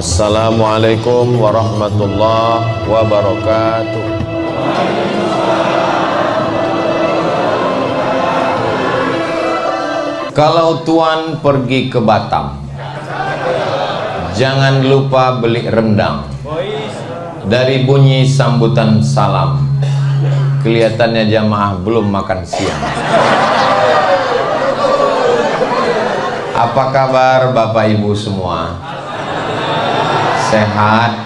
Assalamualaikum warahmatullahi wabarakatuh. Kalau tuan pergi ke Batam, jangan lupa beli rendang. Dari bunyi sambutan salam, kelihatannya jamaah belum makan siang. Apa kabar Bapak Ibu semua? Sehat?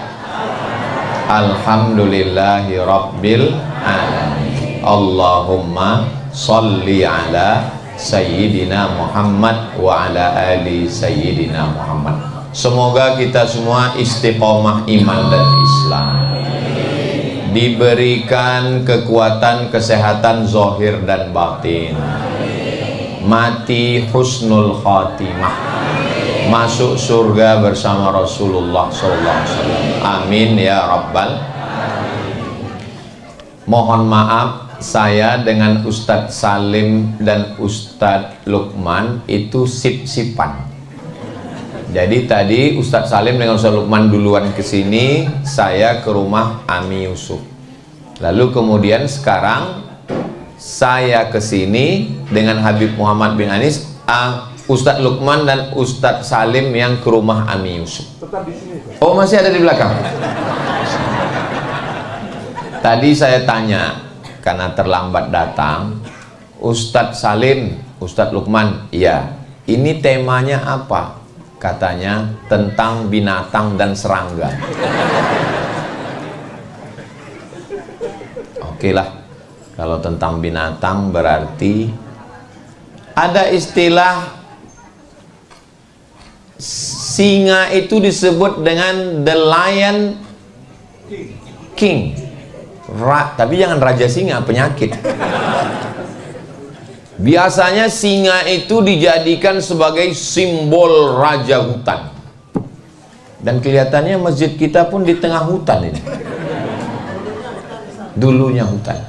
Alhamdulillahi Rabbil Alamin. Allahumma sholli ala Sayyidina Muhammad wa ala ali Sayyidina Muhammad. Semoga kita semua istiqomah iman dan Islam, diberikan kekuatan kesehatan zahir dan batin, mati husnul khatimah, masuk surga bersama Rasulullah SAW. Amin ya Rabbal. Mohon maaf, saya dengan Ustadz Salim dan Ustadz Lukman itu sip-sipan. Jadi tadi Ustadz Salim dengan Ustadz Lukman duluan ke sini, saya ke rumah Ami Yusuf. Lalu kemudian sekarang saya ke sini dengan Habib Muhammad bin Anis, Ustadz Lukman dan Ustadz Salim yang ke rumah Ami Yusuf. Oh, masih ada di belakang. Tadi saya tanya, karena terlambat datang, Ustadz Salim, Ustadz Lukman, iya, ini temanya apa? Katanya tentang binatang dan serangga. Oke lah, kalau tentang binatang berarti ada istilah singa itu disebut dengan the lion king. Tapi jangan raja singa, penyakit. Biasanya singa itu dijadikan sebagai simbol raja hutan. Dan kelihatannya masjid kita pun di tengah hutan ini. Dulunya hutan.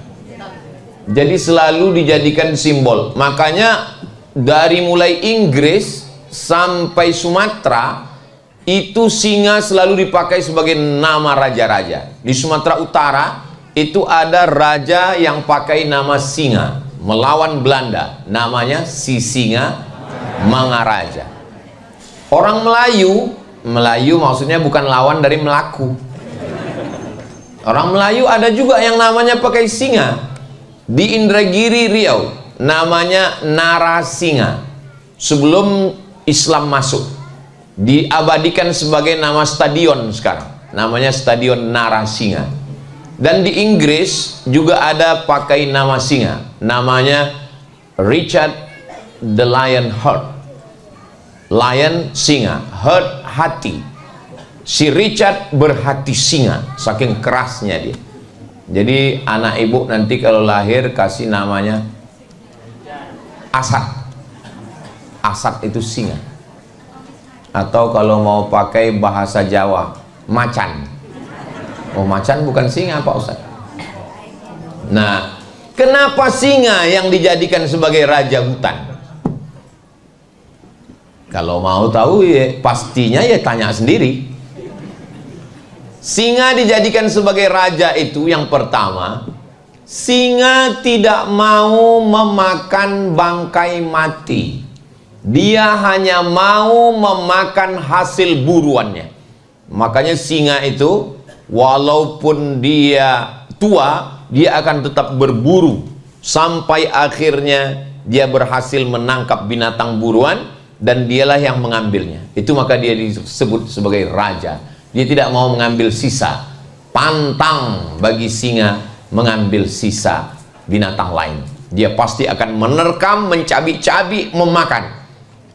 Jadi selalu dijadikan simbol. Makanya dari mulai Inggris sampai Sumatera itu singa selalu dipakai sebagai nama raja-raja. Di Sumatera Utara itu ada raja yang pakai nama singa melawan Belanda, namanya si Singa Mangaraja. Orang Melayu maksudnya bukan lawan dari Melaku. Orang Melayu ada juga yang namanya pakai singa. Di Indragiri Riau namanya Narasinga. Sebelum Islam masuk, diabadikan sebagai nama stadion sekarang, namanya Stadion Narasinga. Dan di Inggris juga ada pakai nama singa, namanya Richard the Lion Heart. Lion singa, heart hati. Si Richard berhati singa, saking kerasnya dia. Jadi anak ibu nanti kalau lahir kasih namanya Asad. Asad itu singa. Atau kalau mau pakai bahasa Jawa, macan. Oh, macan bukan singa Pak Ustaz. Nah, kenapa singa yang dijadikan sebagai raja hutan? Kalau mau tahu ya pastinya ya tanya sendiri. Singa dijadikan sebagai raja itu yang pertama, singa tidak mau memakan bangkai mati. Dia hanya mau memakan hasil buruannya. Makanya singa itu walaupun dia tua, dia akan tetap berburu sampai akhirnya dia berhasil menangkap binatang buruan dan dialah yang mengambilnya. Itu maka dia disebut sebagai raja. Dia tidak mau mengambil sisa. Pantang bagi singa mengambil sisa binatang lain. Dia pasti akan menerkam, mencabik-cabik, memakan.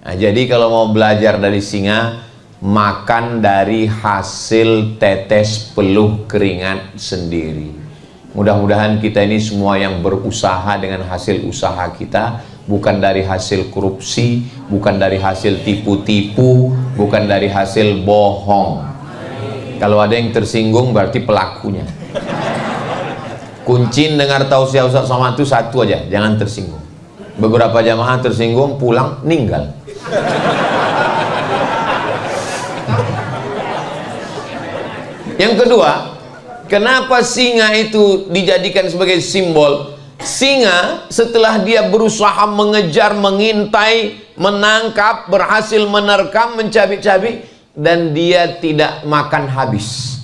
Nah, jadi kalau mau belajar dari singa, makan dari hasil tetes peluh keringat sendiri. Mudah-mudahan kita ini semua yang berusaha dengan hasil usaha kita, bukan dari hasil korupsi, bukan dari hasil tipu-tipu, bukan dari hasil bohong. Kalau ada yang tersinggung berarti pelakunya. Kuncin dengar tausiah Ustaz Somad itu satu aja, jangan tersinggung. Beberapa jamaah tersinggung, pulang, meninggal. Yang kedua, kenapa singa itu dijadikan sebagai simbol? Singa setelah dia berusaha mengejar, mengintai, menangkap, berhasil menerkam, mencabik-cabik, dan dia tidak makan habis.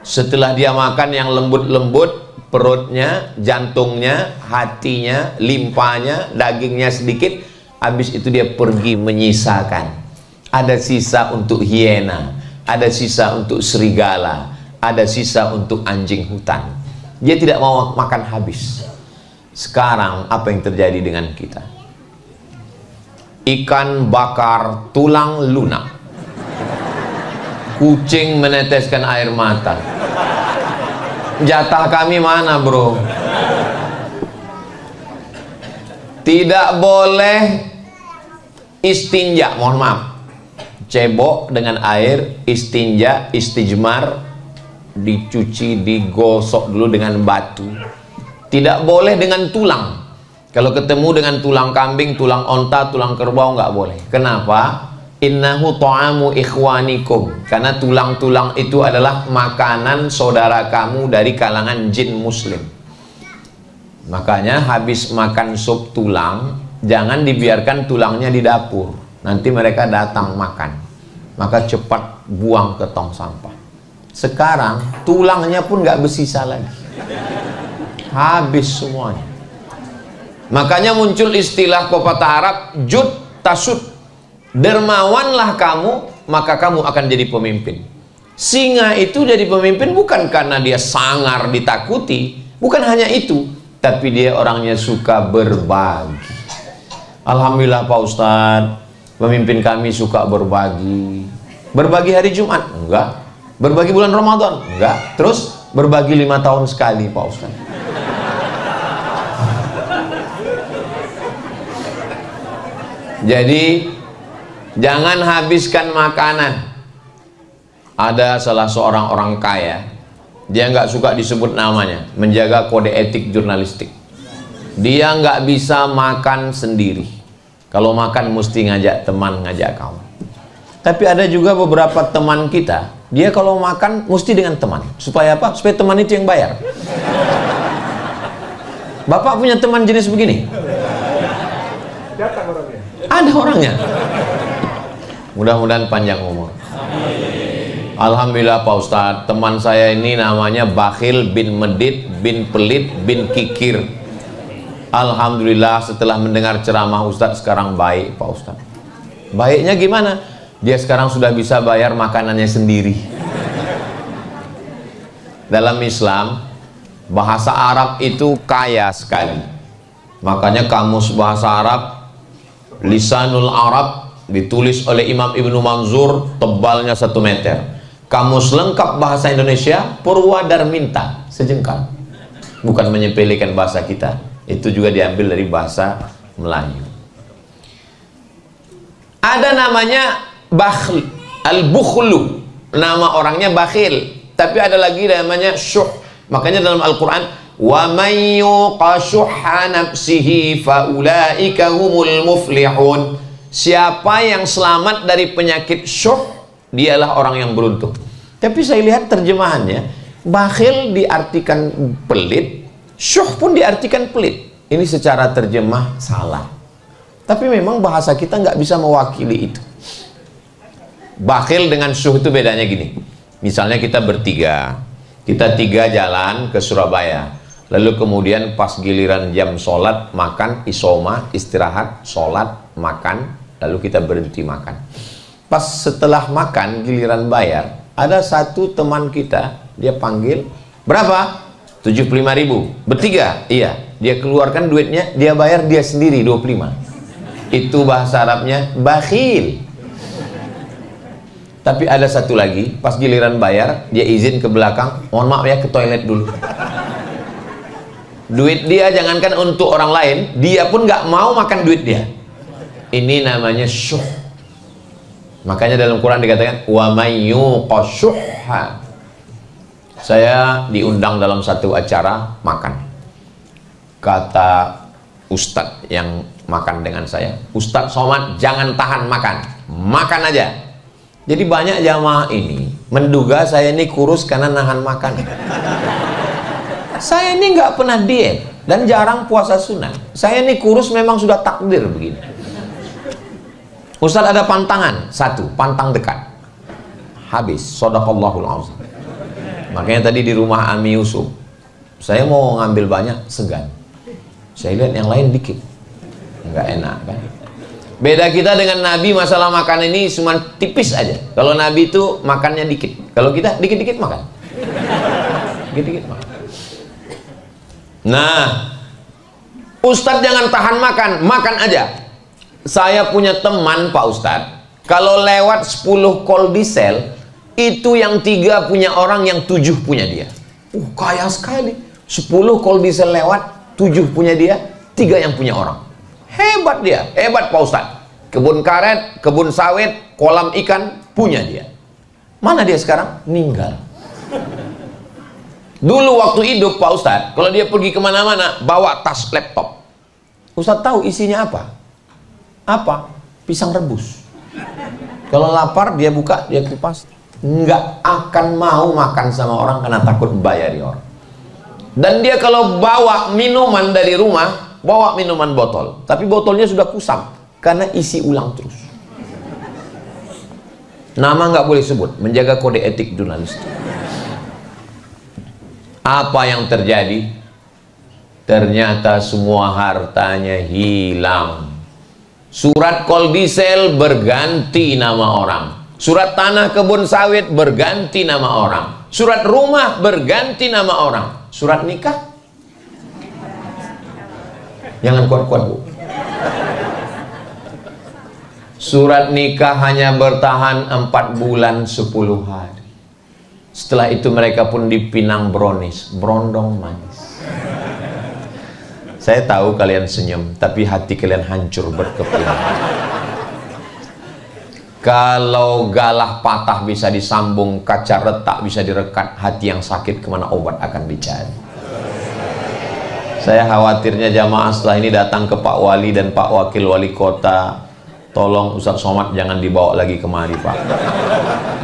Setelah dia makan yang lembut-lembut, perutnya, jantungnya, hatinya, limpanya, dagingnya sedikit, habis itu dia pergi menyisakan. Ada sisa untuk hiena, ada sisa untuk serigala, ada sisa untuk anjing hutan. Dia tidak mau makan habis. Sekarang apa yang terjadi dengan kita? Ikan bakar tulang lunak, kucing meneteskan air mata. Jatah kami mana, bro? Tidak boleh istinja, mohon maaf, cebok dengan air, istinja, istijmar, dicuci, digosok dulu dengan batu. Tidak boleh dengan tulang. Kalau ketemu dengan tulang kambing, tulang onta, tulang kerbau nggak boleh. Kenapa? Innahu ta'amu ikhwanikum. Karena tulang-tulang itu adalah makanan saudara kamu dari kalangan jin muslim. Makanya habis makan sup tulang, jangan dibiarkan tulangnya di dapur. Nanti mereka datang makan. Maka cepat buang ke tong sampah. Sekarang tulangnya pun nggak bersisa lagi. Habis semuanya. Makanya muncul istilah pepatah Arab, jud tasud. Dermawanlah kamu, maka kamu akan jadi pemimpin. Singa itu jadi pemimpin bukan karena dia sangar ditakuti, bukan hanya itu, tapi dia orangnya suka berbagi. Alhamdulillah Pak Ustadz, pemimpin kami suka berbagi. Berbagi hari Jumat? Enggak. Berbagi bulan Ramadan? Enggak. Terus berbagi 5 tahun sekali Pak Ustadz. Jadi jangan habiskan makanan. Ada salah seorang orang kaya, dia nggak suka disebut namanya, menjaga kode etik jurnalistik. Dia nggak bisa makan sendiri. Kalau makan mesti ngajak teman, ngajak kawan. Tapi ada juga beberapa teman kita, dia kalau makan mesti dengan teman. Supaya apa? Supaya teman itu yang bayar. Bapak punya teman jenis begini? Datang orangnya. Ada orangnya. Mudah-mudahan panjang umur. Alhamdulillah Pak Ustadz, teman saya ini namanya Bakhil bin Medit bin Pelit bin Kikir. Alhamdulillah setelah mendengar ceramah Ustadz sekarang baik Pak Ustadz. Baiknya gimana? Dia sekarang sudah bisa bayar makanannya sendiri. Dalam Islam, bahasa Arab itu kaya sekali. Makanya kamus bahasa Arab, Lisanul Arab, ditulis oleh Imam Ibnu Manzur, tebalnya 1 meter. Kamus lengkap bahasa Indonesia, Purwadarminta, sejengkal. Bukan menyepelekan bahasa kita, itu juga diambil dari bahasa Melayu. Ada namanya Bakhl, Al-Bukhlu, nama orangnya Bakhil. Tapi ada lagi namanya Syuh. Makanya dalam Al-Quran, wa may yuqa syuhha nafsihi faulaika humul muflihun. Siapa yang selamat dari penyakit syuh, dialah orang yang beruntung. Tapi saya lihat terjemahannya, bakhil diartikan pelit, syuh pun diartikan pelit. Ini secara terjemah salah. Tapi memang bahasa kita nggak bisa mewakili itu. Bakhil dengan syuh itu bedanya gini. Misalnya kita bertiga, kita 3 jalan ke Surabaya. Lalu kemudian pas giliran jam sholat, makan, isoma, istirahat, sholat, makan, lalu kita berhenti makan. Pas setelah makan, giliran bayar, ada satu teman kita, dia panggil, berapa? 75.000, bertiga? Iya, dia keluarkan duitnya, dia bayar dia sendiri 25. Itu bahasa Arabnya bakhil. Tapi ada satu lagi, pas giliran bayar, dia izin ke belakang, mohon maaf ya, ke toilet dulu. Duit dia jangankan untuk orang lain, dia pun nggak mau makan duit dia. Ini namanya syuh. Makanya dalam Quran dikatakan wa may yuqa syuhha. Saya diundang dalam satu acara makan. Kata ustadz yang makan dengan saya, Ustadz Somad jangan tahan makan, makan aja. Jadi banyak jamaah ini menduga saya ini kurus karena nahan makan. Saya ini nggak pernah diet dan jarang puasa sunnah. Saya ini kurus memang sudah takdir begini. Ustadz ada pantangan, satu, pantang dekat. Habis, shadaqallahul azim. Makanya tadi di rumah Ami Yusuf, saya mau ngambil banyak, segan. Saya lihat yang lain dikit, nggak enak kan? Beda kita dengan Nabi, masalah makan ini cuma tipis aja. Kalau Nabi itu makannya dikit, kalau kita dikit-dikit makan. Dikit-dikit makan. Nah, Ustadz jangan tahan makan, makan aja. Saya punya teman Pak Ustadz, kalau lewat 10 kol diesel, itu yang 3 punya orang, yang 7 punya dia. Kaya sekali. 10 kol diesel lewat, 7 punya dia, 3 yang punya orang. Hebat dia, hebat Pak Ustadz. Kebun karet, kebun sawit, kolam ikan, punya dia. Mana dia sekarang? Meninggal. Dulu waktu hidup Pak Ustadz, kalau dia pergi kemana-mana, bawa tas laptop. Ustadz tahu isinya apa? Apa? Pisang rebus. Kalau lapar dia buka, dia kupas. Nggak akan mau makan sama orang karena takut bayari orang. Dan dia kalau bawa minuman dari rumah, bawa minuman botol, tapi botolnya sudah kusam karena isi ulang terus. Nama nggak boleh sebut, menjaga kode etik jurnalistik. Apa yang terjadi? Ternyata semua hartanya hilang. Surat kol diesel berganti nama orang, surat tanah kebun sawit berganti nama orang, surat rumah berganti nama orang, surat nikah jangan kuat-kuat Bu. Surat nikah hanya bertahan 4 bulan 10 hari. Setelah itu mereka pun dipinang brownies, berondong manis. Saya tahu kalian senyum, tapi hati kalian hancur berkeping. Kalau galah patah bisa disambung, kaca retak bisa direkat, hati yang sakit kemana obat akan dicari. Saya khawatirnya jamaah setelah ini datang ke Pak Wali dan Pak Wakil Wali Kota, tolong Ustadz Somad jangan dibawa lagi kemari Pak.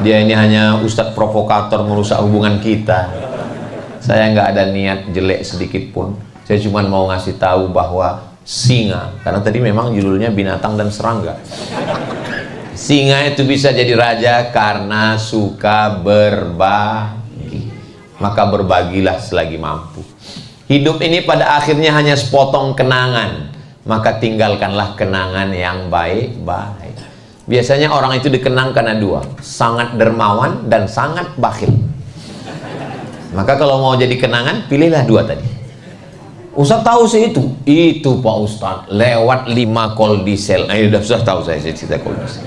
Dia ini hanya Ustadz provokator merusak hubungan kita. Saya nggak ada niat jelek sedikit pun. Saya cuma mau ngasih tahu bahwa singa, karena tadi memang judulnya binatang dan serangga. Singa itu bisa jadi raja karena suka berbagi. Maka berbagilah selagi mampu. Hidup ini pada akhirnya hanya sepotong kenangan. Maka tinggalkanlah kenangan yang baik-baik. Biasanya orang itu dikenang karena 2, sangat dermawan dan sangat bakhil. Maka kalau mau jadi kenangan, pilihlah 2 tadi. Ustadz tahu sih itu Pak Ustadz lewat 5 kol diesel. Sudah tahu saya cerita kol diesel.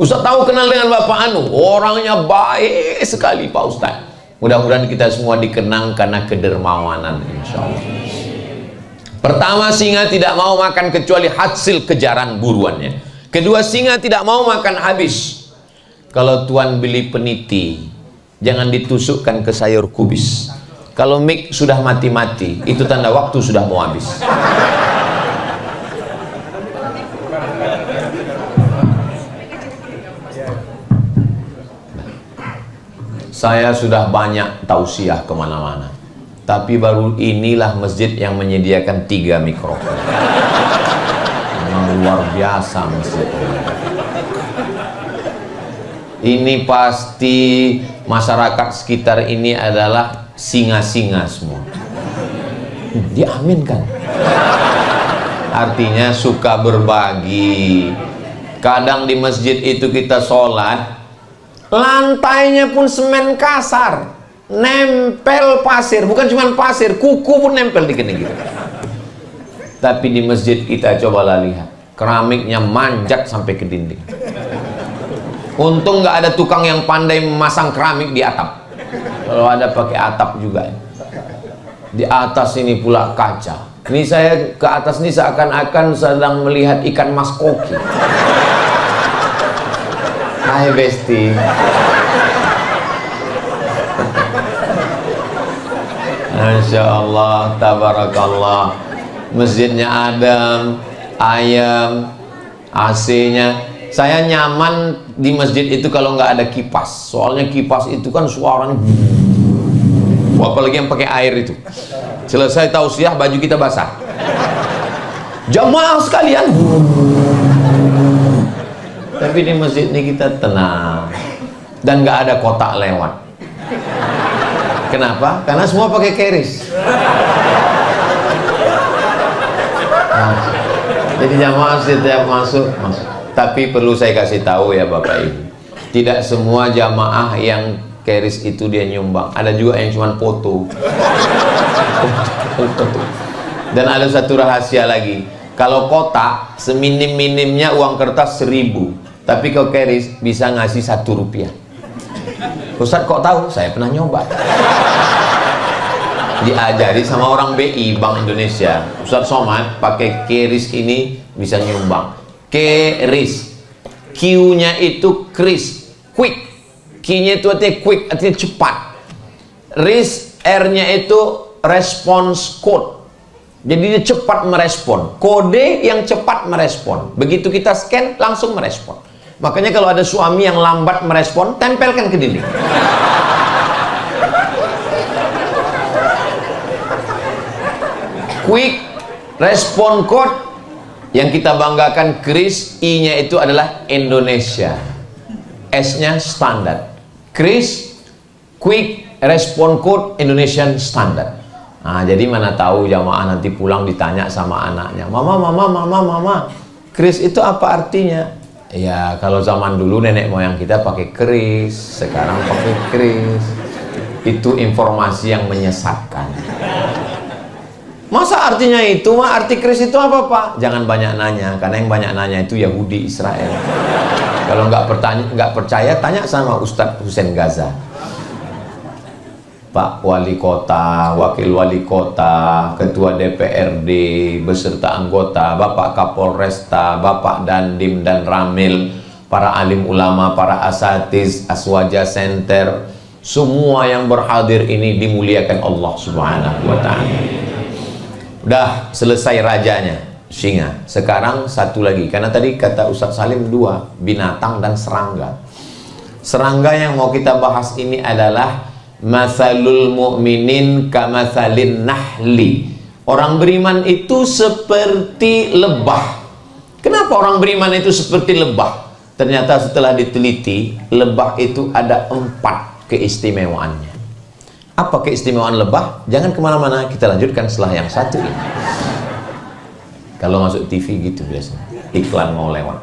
Ustadz tahu kenal dengan Bapak Anu, orangnya baik sekali Pak Ustadz. Mudah-mudahan kita semua dikenang karena kedermawanan, insya Allah. Pertama, singa tidak mau makan kecuali hasil kejaran buruannya. Kedua, singa tidak mau makan habis. Kalau Tuan beli peniti, jangan ditusukkan ke sayur kubis. Kalau mik sudah mati-mati, itu tanda waktu sudah mau habis. Saya sudah banyak tausiah kemana-mana, tapi baru inilah masjid yang menyediakan 3 mikrofon. Memang luar biasa masjid ini. Pasti masyarakat sekitar ini adalah singa-singa semua. Diaminkan. Artinya suka berbagi. Kadang di masjid itu kita sholat, lantainya pun semen kasar, nempel pasir, bukan cuma pasir, kuku pun nempel di kening kita. Tapi di masjid kita cobalah lihat, keramiknya manjat sampai ke dinding. Untung nggak ada tukang yang pandai memasang keramik di atap. Kalau ada pakai atap juga. Di atas ini pula kaca. Ini saya ke atas ini seakan-akan sedang melihat ikan mas koki. Hai Besti. Masya Allah, tabarakallah. Masjidnya adem, ayam, AC-nya. Saya nyaman di masjid itu kalau nggak ada kipas. Soalnya kipas itu kan suaranya, apalagi yang pakai air itu. Selesai tausiah baju kita basah. Jamaah sekalian. Tapi di masjid ini kita tenang dan nggak ada kotak lewat. Kenapa? Karena semua pakai keris. Jadi jamaah setiap masuk. Tapi perlu saya kasih tahu ya Bapak Ibu, tidak semua jamaah yang keris itu dia nyumbang. Ada juga yang cuma foto. Dan ada satu rahasia lagi, kalau kotak seminim-minimnya uang kertas 1000, tapi kalau keris bisa ngasih 1 rupiah. Ustadz kok tahu? Saya pernah nyoba. Diajari sama orang BI, Bank Indonesia. Ustadz Somad pakai keris ini bisa nyumbang. Keris, Q-nya itu kris, quick. Q-nya itu artinya quick, artinya cepat. RIS, R-nya itu response code. Jadi dia cepat merespon. Kode yang cepat merespon. Begitu kita scan, langsung merespon. Makanya kalau ada suami yang lambat merespon, tempelkan ke dinding. Quick respon code. Yang kita banggakan kris, I-nya itu adalah Indonesia, S-nya standar. Kris, quick respon code Indonesian standard. Nah, jadi mana tahu jamaah nanti pulang ditanya sama anaknya, mama, kris itu apa artinya? Ya kalau zaman dulu nenek moyang kita pakai keris, sekarang pakai kris. Itu informasi yang menyesatkan. Masa artinya itu? Arti kris itu apa Pak? Jangan banyak nanya, karena yang banyak nanya itu Yahudi Israel. Kalau nggak percaya, tanya sama Ustadz Hussein Gaza. Pak Wali Kota, Wakil Wali Kota, Ketua DPRD, beserta anggota, Bapak Kapolresta, Bapak Dandim dan Ramil, para alim ulama, para asatiz, Aswaja Center, semua yang berhadir ini dimuliakan Allah Subhanahu wa Ta'ala. Udah selesai rajanya, singa. Sekarang satu lagi, karena tadi kata Ustadz Salim 2, binatang dan serangga. Serangga yang mau kita bahas ini adalah masalul mu'minin kamatsalin nahli. Orang beriman itu seperti lebah. Kenapa orang beriman itu seperti lebah? Ternyata setelah diteliti, lebah itu ada 4 keistimewaannya. Apa keistimewaan lebah? Jangan kemana-mana, kita lanjutkan setelah yang satu ini. Kalau masuk TV gitu biasanya, iklan mau lewat.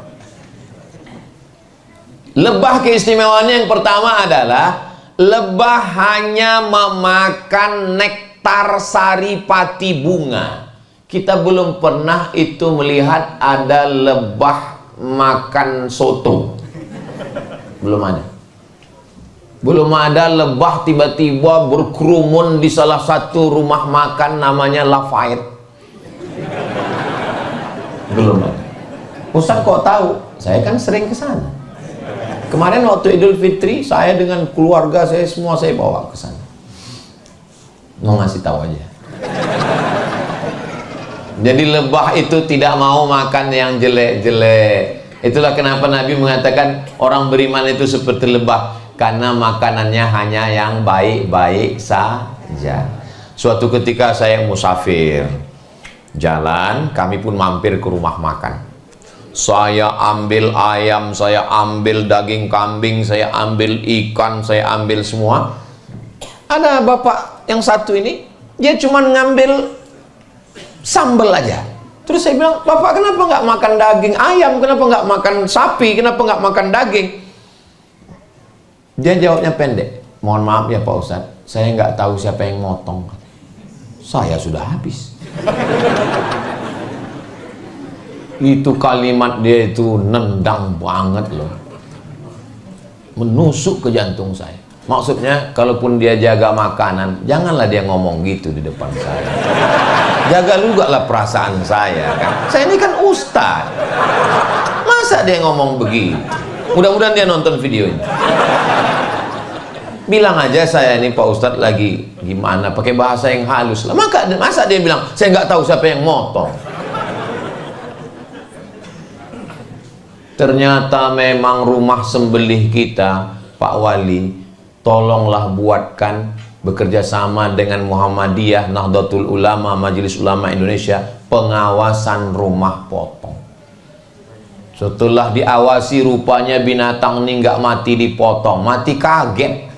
Lebah keistimewaannya yang pertama adalah lebah hanya memakan nektar saripati bunga. Kita belum pernah itu melihat ada lebah makan soto. Belum ada. Belum ada lebah tiba-tiba berkerumun di salah satu rumah makan namanya Lafayette. Belum ada. Ustaz kok tahu? Saya kan sering ke sana. Kemarin waktu Idul Fitri, saya dengan keluarga saya semua saya bawa ke sana. Mau ngasih tahu aja. Jadi lebah itu tidak mau makan yang jelek-jelek. Itulah kenapa Nabi mengatakan orang beriman itu seperti lebah. Karena makanannya hanya yang baik-baik saja. Suatu ketika saya musafir jalan, kami pun mampir ke rumah makan. Saya ambil ayam, saya ambil daging kambing, saya ambil ikan, saya ambil semua. Ada bapak yang satu ini, dia cuma ngambil sambal aja. Terus saya bilang, Bapak kenapa nggak makan daging ayam? Kenapa nggak makan sapi? Kenapa nggak makan daging? Dia jawabnya pendek. Mohon maaf ya Pak Ustadz, saya nggak tahu siapa yang motong. Saya sudah habis. Itu kalimat dia itu nendang banget loh, menusuk ke jantung saya. Maksudnya kalaupun dia jaga makanan, janganlah dia ngomong gitu di depan saya. Jaga juga lah perasaan saya kan. Saya ini kan ustaz. Masa dia ngomong begitu? Mudah-mudahan dia nonton video ini. Bilang aja saya ini Pak Ustadz lagi gimana, pakai bahasa yang halus lah. Masa dia bilang saya nggak tahu siapa yang motong. Ternyata memang rumah sembelih kita, Pak Wali, tolonglah buatkan bekerja sama dengan Muhammadiyah, Nahdlatul Ulama, Majelis Ulama Indonesia, pengawasan rumah potong. Setelah diawasi, rupanya binatang ini nggak mati dipotong, mati kaget.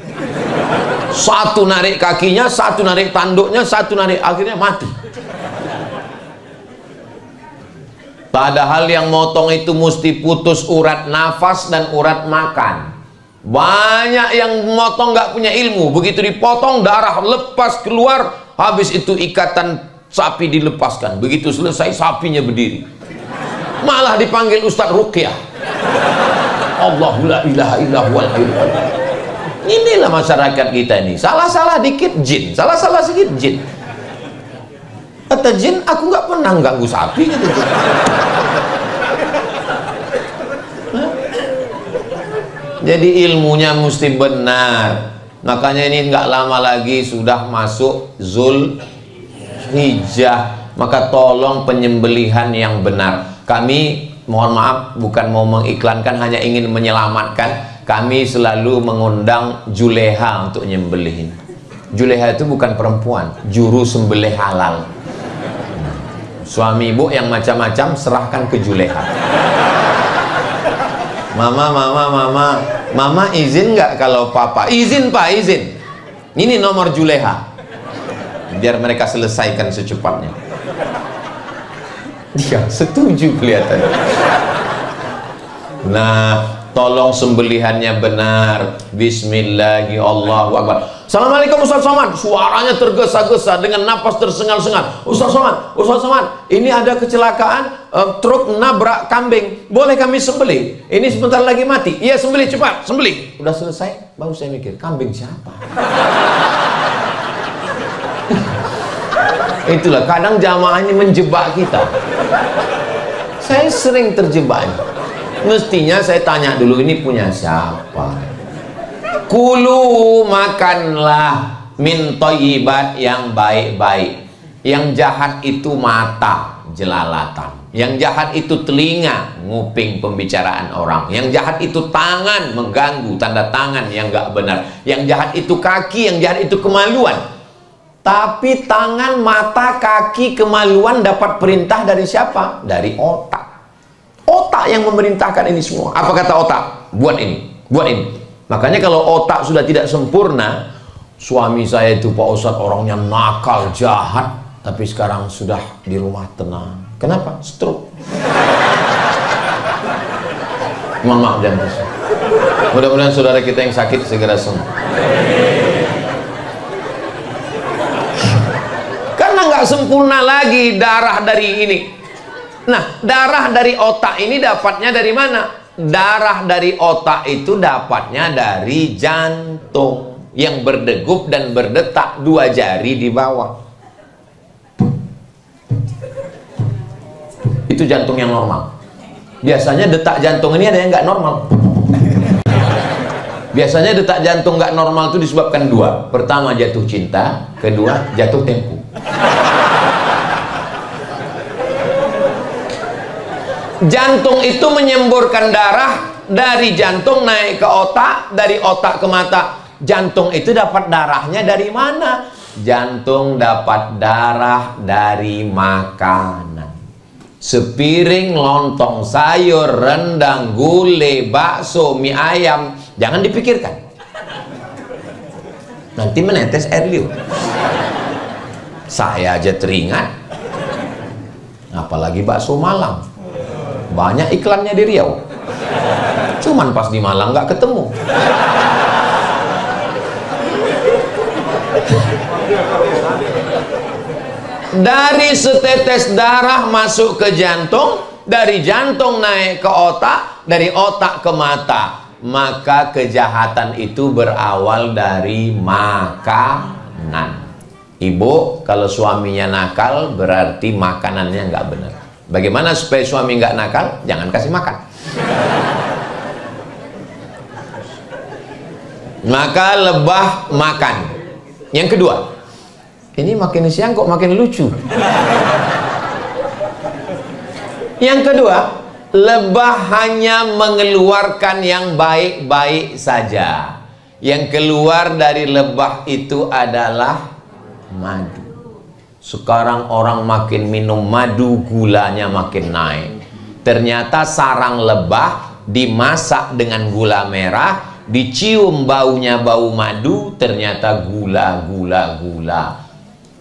Satu narik kakinya, satu narik tanduknya, satu narik, akhirnya mati. Padahal yang motong itu mesti putus urat nafas dan urat makan. Banyak yang motong nggak punya ilmu, begitu dipotong darah lepas keluar, habis itu ikatan sapi dilepaskan. Begitu selesai sapinya berdiri. Malah dipanggil Ustadz Ruqyah. Allahu la ilaha illa huwal hayyul qayyum. Inilah masyarakat kita ini. Salah-salah dikit jin, salah-salah sedikit jin. Kata jin, aku nggak pernah ganggu sapi gitu. Jadi ilmunya mesti benar. Makanya ini nggak lama lagi sudah masuk Zulhijjah. Maka tolong penyembelihan yang benar. Kami mohon maaf bukan mau mengiklankan, hanya ingin menyelamatkan. Kami selalu mengundang juleha untuk nyembelihin. Juleha itu bukan perempuan, juru sembelih halal. Suami ibu yang macam-macam serahkan ke juleha. Mama izin nggak kalau papa? Izin pak, izin. Ini nomor juleha. Biar mereka selesaikan secepatnya. Dia setuju kelihatannya. Nah, tolong sembelihannya benar. Bismillahirrahmanirrahim. Allahu Akbar. Assalamualaikum Ustaz Somad. Suaranya tergesa-gesa dengan napas tersengal-sengal. Ustaz Somad, ini ada kecelakaan, truk nabrak kambing. Boleh kami sembelih? Ini sebentar lagi mati. Iya, sembelih cepat, sembelih. Udah selesai, baru saya mikir, kambing siapa? Itulah kadang jamaah ini menjebak kita. Saya sering terjebak. Mestinya saya tanya dulu, ini punya siapa? Kulu, makanlah min thayyibat, yang baik-baik. Yang jahat itu mata, jelalatan. Yang jahat itu telinga, nguping pembicaraan orang. Yang jahat itu tangan, mengganggu, tanda tangan yang gak benar. Yang jahat itu kaki, yang jahat itu kemaluan. Tapi tangan, mata, kaki, kemaluan dapat perintah dari siapa? Dari otak. Otak yang memerintahkan ini semua. Apa kata otak? Buat ini, buat ini. Makanya kalau otak sudah tidak sempurna, suami saya itu Pak Ustadz orangnya nakal, jahat, tapi sekarang sudah di rumah tenang. Kenapa? Stroke. Maaf, jangan pusing. Mudah-mudahan saudara kita yang sakit segera sembuh. Karena nggak sempurna lagi darah dari ini. Nah, darah dari otak ini dapatnya dari mana? Darah dari otak itu dapatnya dari jantung yang berdegup dan berdetak 2 jari di bawah. Itu jantung yang normal. Biasanya detak jantung ini ada yang nggak normal. Biasanya detak jantung nggak normal itu disebabkan 2. Pertama jatuh cinta, kedua jatuh tempo. Jantung itu menyemburkan darah dari jantung naik ke otak, dari otak ke mata. Jantung itu dapat darahnya dari mana? Jantung dapat darah dari makanan. Sepiring lontong sayur, rendang, gulai, bakso, mie ayam, jangan dipikirkan. Nanti menetes air liur. Saya aja teringat. Apalagi bakso Malang. Banyak iklannya di Riau. Cuman pas di Malang nggak ketemu. Dari setetes darah masuk ke jantung, dari jantung naik ke otak, dari otak ke mata. Maka kejahatan itu berawal dari makanan. Ibu, kalau suaminya nakal berarti makanannya nggak benar. Bagaimana supaya suami nggak nakal? Jangan kasih makan. Maka lebah makan. Yang kedua, ini makin siang kok makin lucu. Yang kedua, Lebah hanya mengeluarkan yang baik-baik saja. Yang keluar dari lebah itu adalah madu. Sekarang orang makin minum madu, gulanya makin naik. Ternyata sarang lebah dimasak dengan gula merah, dicium baunya bau madu, ternyata gula.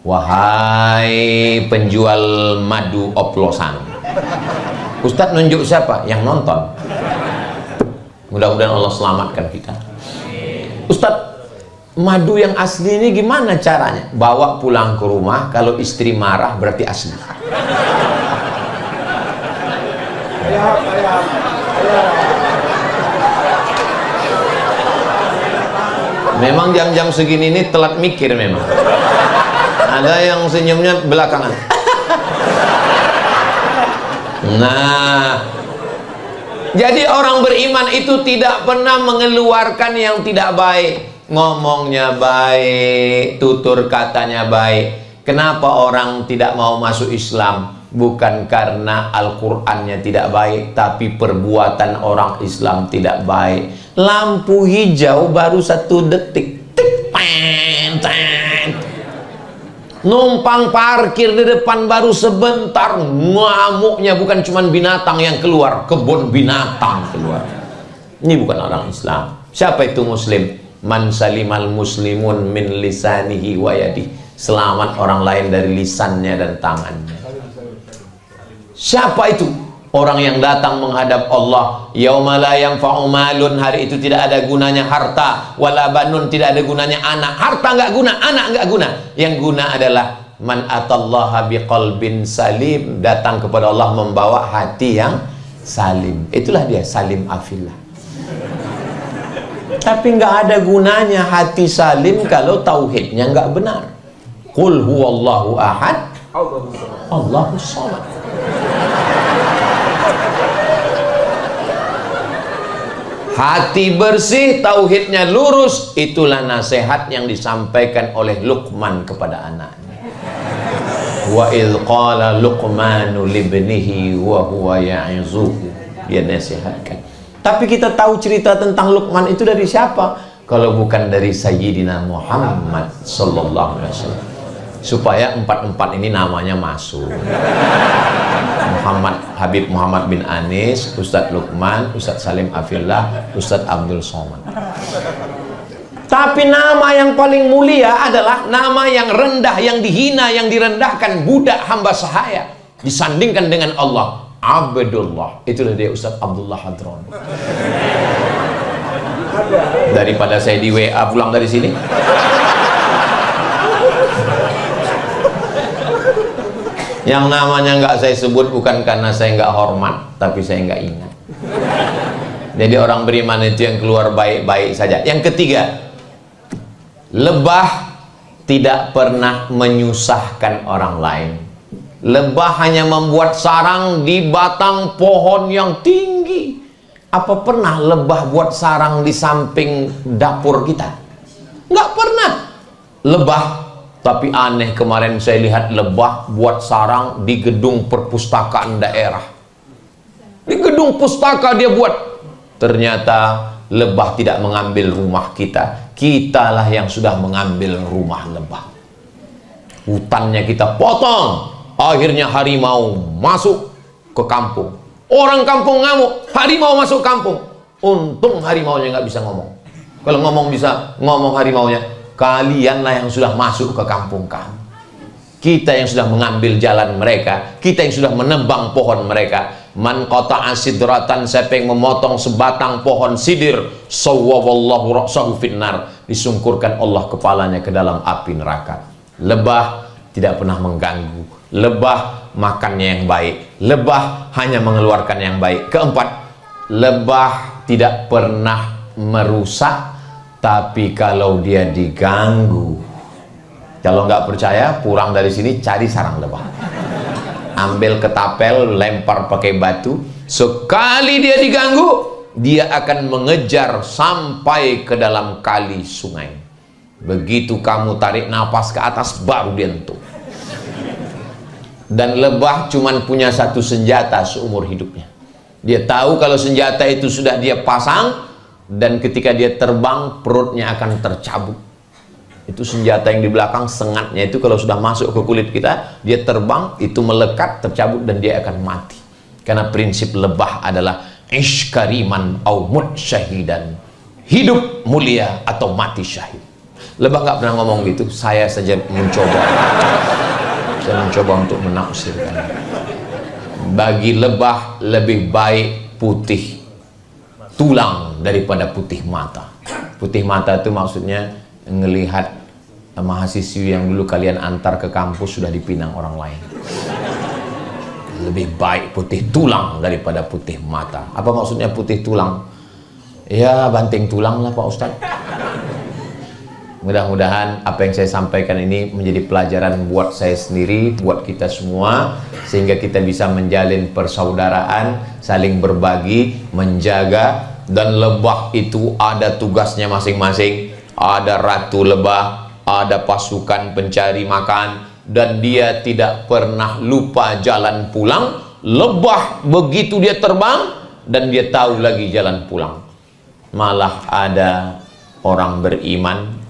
Wahai penjual madu oplosan, Ustadz nunjuk siapa? Yang nonton. Mudah-mudahan Allah selamatkan kita. Ustadz, madu yang asli ini gimana caranya? Bawa pulang ke rumah, kalau istri marah berarti asli. Memang jam-jam segini ini telat mikir memang. Ada yang senyumnya belakangan. Nah, jadi orang beriman itu tidak pernah mengeluarkan yang tidak baik. Ngomongnya baik, tutur katanya baik. Kenapa orang tidak mau masuk Islam? Bukan karena Al-Qur'annya tidak baik, tapi perbuatan orang Islam tidak baik. Lampu hijau baru 1 detik, tik, pen, ten. Numpang parkir di depan baru sebentar, ngamuknya bukan cuma binatang yang keluar, kebun binatang keluar. Ini bukan orang Islam. Siapa itu muslim? Man salimal muslimun min lisanihi wa yadihi. Selamat orang lain dari lisannya dan tangannya. Siapa itu? Orang yang datang menghadap Allah. Yauma la yanfa'u malun, hari itu tidak ada gunanya harta, wala banun, tidak ada gunanya anak. Harta enggak guna, anak enggak guna. Yang guna adalah man atallaha biqalbin salim, datang kepada Allah membawa hati yang salim. Itulah dia salim afillah. Tapi enggak ada gunanya hati salim kalau tauhidnya enggak benar. Qul huwallahu ahad, Allahus samad. Hati bersih, tauhidnya lurus, itulah nasihat yang disampaikan oleh Luqman kepada anaknya. Wa idh qala Luqmanu libnihi wa huwa ya'izuhu. Dia nasihatkan. Tapi kita tahu cerita tentang Luqman itu dari siapa? Kalau bukan dari Sayyidina Muhammad sallallahu alaihi wasallam. Supaya 4 ini namanya masuk. Habib Muhammad bin Anis, Ustadz Luqman, Ustadz Salim Afillah, Ustadz Abdul Somad. Tapi nama yang paling mulia adalah nama yang rendah, yang dihina, yang direndahkan, budak hamba sahaya, disandingkan dengan Allah, Abdullah. Itulah dia Ustadz Abdullah Hadron. Daripada saya di WA pulang dari sini, yang namanya nggak saya sebut bukan karena saya nggak hormat, tapi saya nggak ingat. Jadi orang beriman itu yang keluar baik-baik saja. Yang ketiga, lebah tidak pernah menyusahkan orang lain. Lebah hanya membuat sarang di batang pohon yang tinggi. Apa pernah lebah buat sarang di samping dapur kita? Nggak pernah. Lebah. Tapi aneh, kemarin saya lihat lebah buat sarang di gedung perpustakaan daerah. Di gedung pustaka dia buat. Ternyata lebah tidak mengambil rumah kita. Kitalah yang sudah mengambil rumah lebah. Hutannya kita potong. Akhirnya harimau masuk ke kampung. Orang kampung ngamuk, harimau masuk kampung. Untung harimaunya nggak bisa ngomong. Kalau ngomong bisa ngomong harimaunya. Kalianlah yang sudah masuk ke kampung kami. Kita yang sudah mengambil jalan mereka, kita yang sudah menebang pohon mereka. Man qata'a sidratan, siapa yang memotong sebatang pohon sidir, sawwallahu ra'sahu finnar, disungkurkan Allah kepalanya ke dalam api neraka. Lebah tidak pernah mengganggu. Lebah makannya yang baik. Lebah hanya mengeluarkan yang baik. Keempat, lebah tidak pernah merusak. Tapi kalau dia diganggu, kalau nggak percaya, pulang dari sini cari sarang lebah. Ambil ketapel, lempar pakai batu. Sekali dia diganggu, dia akan mengejar sampai ke dalam kali sungai. Begitu kamu tarik napas ke atas, baru dia entuk. Dan lebah cuman punya satu senjata seumur hidupnya. Dia tahu kalau senjata itu sudah dia pasang, dan ketika dia terbang perutnya akan tercabut. Itu senjata yang di belakang, sengatnya itu kalau sudah masuk ke kulit kita, dia terbang, itu melekat, tercabut, dan dia akan mati. Karena prinsip lebah adalah ish kariman au mut syahidan, hidup mulia atau mati syahid. Lebah nggak pernah ngomong gitu, saya saja mencoba. Saya mencoba untuk menafsirkan. Bagi lebah lebih baik putih tulang daripada putih mata. Putih mata itu maksudnya ngelihat mahasiswi yang dulu kalian antar ke kampus sudah dipinang orang lain. Lebih baik putih tulang daripada putih mata. Apa maksudnya putih tulang? Ya banting tulang lah Pak Ustadz. Mudah-mudahan apa yang saya sampaikan ini menjadi pelajaran buat saya sendiri, buat kita semua, sehingga kita bisa menjalin persaudaraan, saling berbagi, menjaga. Dan lebah itu ada tugasnya masing-masing. Ada ratu lebah, ada pasukan pencari makan, dan dia tidak pernah lupa jalan pulang. Lebah begitu dia terbang, dan dia tahu lagi jalan pulang. Malah ada orang beriman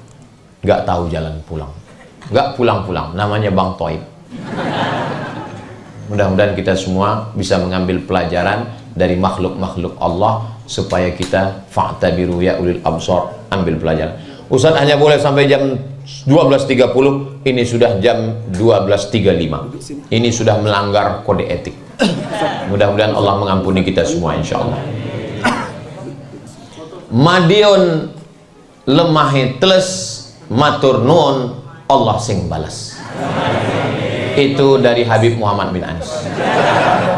nggak tahu jalan pulang, nggak pulang-pulang, namanya Bang Toib. Mudah-mudahan kita semua bisa mengambil pelajaran dari makhluk-makhluk Allah, supaya kita fa'tabiru ya ulil absar, ambil pelajaran. Ustaz hanya boleh sampai jam 12.30, ini sudah jam 12.35, ini sudah melanggar kode etik. Mudah-mudahan Allah mengampuni kita semua insyaallah. Madiun lemahe teles matur nuwun Allah sing balas. Itu dari Habib Muhammad bin Anis.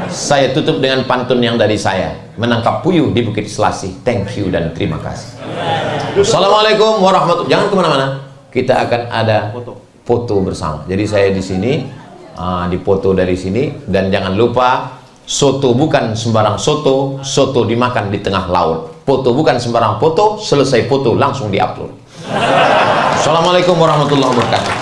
Saya tutup dengan pantun yang dari saya, menangkap puyuh di Bukit Selasih. Thank you dan terima kasih. Assalamualaikum warahmatullahi wabarakatuh. Jangan kemana-mana, kita akan ada foto bersama. Jadi saya di sini, dipoto dari sini, dan jangan lupa soto bukan sembarang soto, soto dimakan di tengah laut. Foto bukan sembarang foto, selesai foto langsung diupload. Assalamualaikum warahmatullahi wabarakatuh.